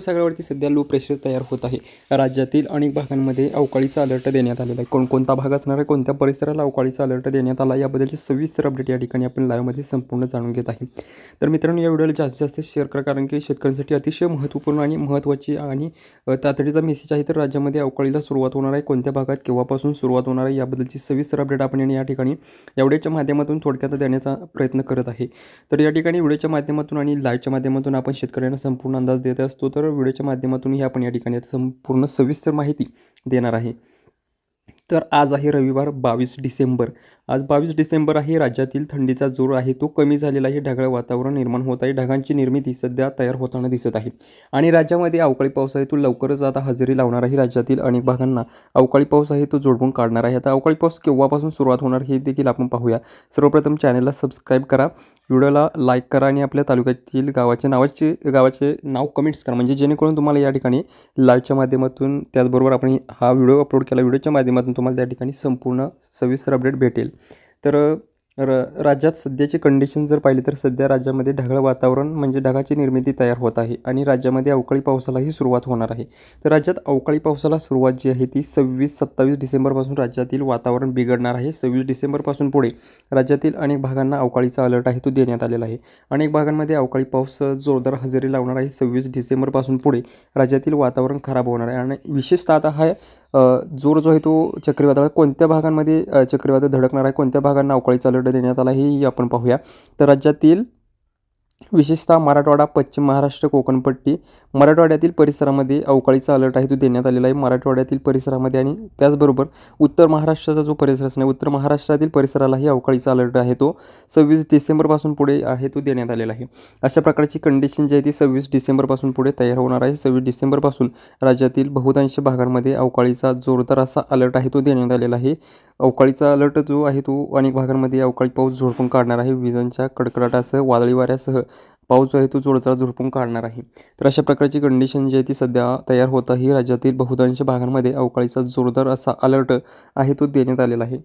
महासागरावरती सध्या low pressure तयार होत आहे। राज्यातील अनेक भागांमध्ये अवकाळीचा अलर्ट देण्यात आलेला आहे। कोणकोणता भाग असणार आहे, कोणत्या परिसराला अवकाळीचा अलर्ट देण्यात आला, याबद्दलची सविस्तर अपडेट या ठिकाणी आपण लाईव्हमध्ये संपूर्ण जाणून घेत आहे। तर मित्रांनो, या व्हिडिओला जास्तीत जास्त शेअर करा, कारण की शेतकऱ्यांसाठी अतिशय महत्त्वपूर्ण आणि महत्त्वाची आणि तातडीचा मेसेज आहे। तर राज्यामध्ये अवकाळीला सुरुवात होणार आहे, कोणत्या भागात केव्हापासून सुरुवात होणार आहे, याबद्दलची सविस्तर अपडेट आपण या ठिकाणी या व्हिडिओच्या माध्यमातून थोडक्यात देण्याचा प्रयत्न करत आहे। तर या ठिकाणी व्हिडिओच्या माध्यमातून आणि लाईव्हच्या माध्यमातून आपण शेतकऱ्यांना संपूर्ण अंदाज देत असतो। तर व्हिडिओच्या माध्यमातूनही आपण या ठिकाणी संपूर्ण सविस्तर माहिती देणार आहे। तर आज आहे रविवार 22 डिसेंबर। आज 22 डिसेंबर आहे। राज्यातील थंडीचा जोर आहे तो कमी झालेला आहे। ढगाळ वातावरण निर्माण होत आहे। ढगांची निर्मिती सध्या तयार होताना दिसत आहे आणि राज्यामध्ये अवकाळी पाऊस आहे तो लवकरच आता हजेरी लावणार आहे। राज्यातील अनेक भागांना अवकाळी पाऊस आहे तो जोडून काढणार आहे। आता अवकाळी पाऊस केव्हापासून सुरुवात होणार हे देखील आपण पाहूया। सर्वप्रथम चॅनलला सबस्क्राईब करा, व्हिडिओला लाईक करा आणि आपल्या तालुक्यातील गावाचे नाव कमेंट्स करा, म्हणजे जेणेकरून तुम्हाला या ठिकाणी लाईव्हच्या माध्यमातून, त्याचबरोबर आपण हा व्हिडिओ अपलोड केला व्हिडिओच्या माध्यमातून तुम्हाला त्या ठिकाणी संपूर्ण सविस्तर अपडेट भेटेल। तर राज्यात सध्याची कंडिशन जर पाहिली तर सध्या राज्यामध्ये ढगाळ वातावरण म्हणजे ढगाची निर्मिती तयार होत आहे आणि राज्यामध्ये अवकाळी पावसालाही सुरुवात होणार आहे। तर राज्यात अवकाळी पावसाला सुरुवात जी आहे ती 26-27 डिसेंबरपासून राज्यातील वातावरण बिघडणार आहे। 26 डिसेंबरपासून पुढे राज्यातील अनेक भागांना अवकाळीचा अलर्ट आहे तो देण्यात आलेला आहे। अनेक भागांमध्ये अवकाळी पाऊस जोरदार हजेरी लावणार आहे। 26 डिसेंबरपासून पुढे राज्यातील वातावरण खराब होणार आहे आणि विशेषतः आता हा जोर जो आहे तो चक्रीवादळ कोणत्या भागांमध्ये चक्रीवादळ धडकणार आहे, कोणत्या भागांना अवकाळीचा अलर्ट देण्यात आला हेही आपण पाहूया। तर राज्यातील विशेषतः मराठवाडा, पश्चिम महाराष्ट्र, कोकणपट्टी, मराठवाड्यातील परिसरामध्ये अवकाळीचा अलर्ट आहे तो देण्यात आलेला आहे। मराठवाड्यातील परिसरामध्ये आणि त्याचबरोबर उत्तर महाराष्ट्राचा जो परिसर असणार, उत्तर महाराष्ट्रातील परिसरालाही अवकाळीचा अलर्ट आहे तो 26 डिसेंबरपासून पुढे आहे तो देण्यात आलेला आहे। अशा प्रकारची कंडिशन जी आहे ती 26 डिसेंबरपासून पुढे तयार होणार आहे। 26 डिसेंबरपासून राज्यातील बहुतांश भागांमध्ये अवकाळीचा जोरदार असा अलर्ट आहे तो देण्यात आलेला आहे। अवकाळीचा अलर्ट जो आहे तो अनेक भागांमध्ये अवकाळी पाऊस झोडपून काढणार आहे। विजांच्या कडकडाटासह, वादळी वाऱ्यासह पाऊस जो आहे तो जोरदार झोडपून काढणार आहे। तर अशा प्रकारची कंडिशन जी आहे ती सध्या तयार होत आहे। राज्यातील बहुतांश भागांमध्ये अवकाळीचा जोरदार असा अलर्ट आहे तो देण्यात आलेला आहे।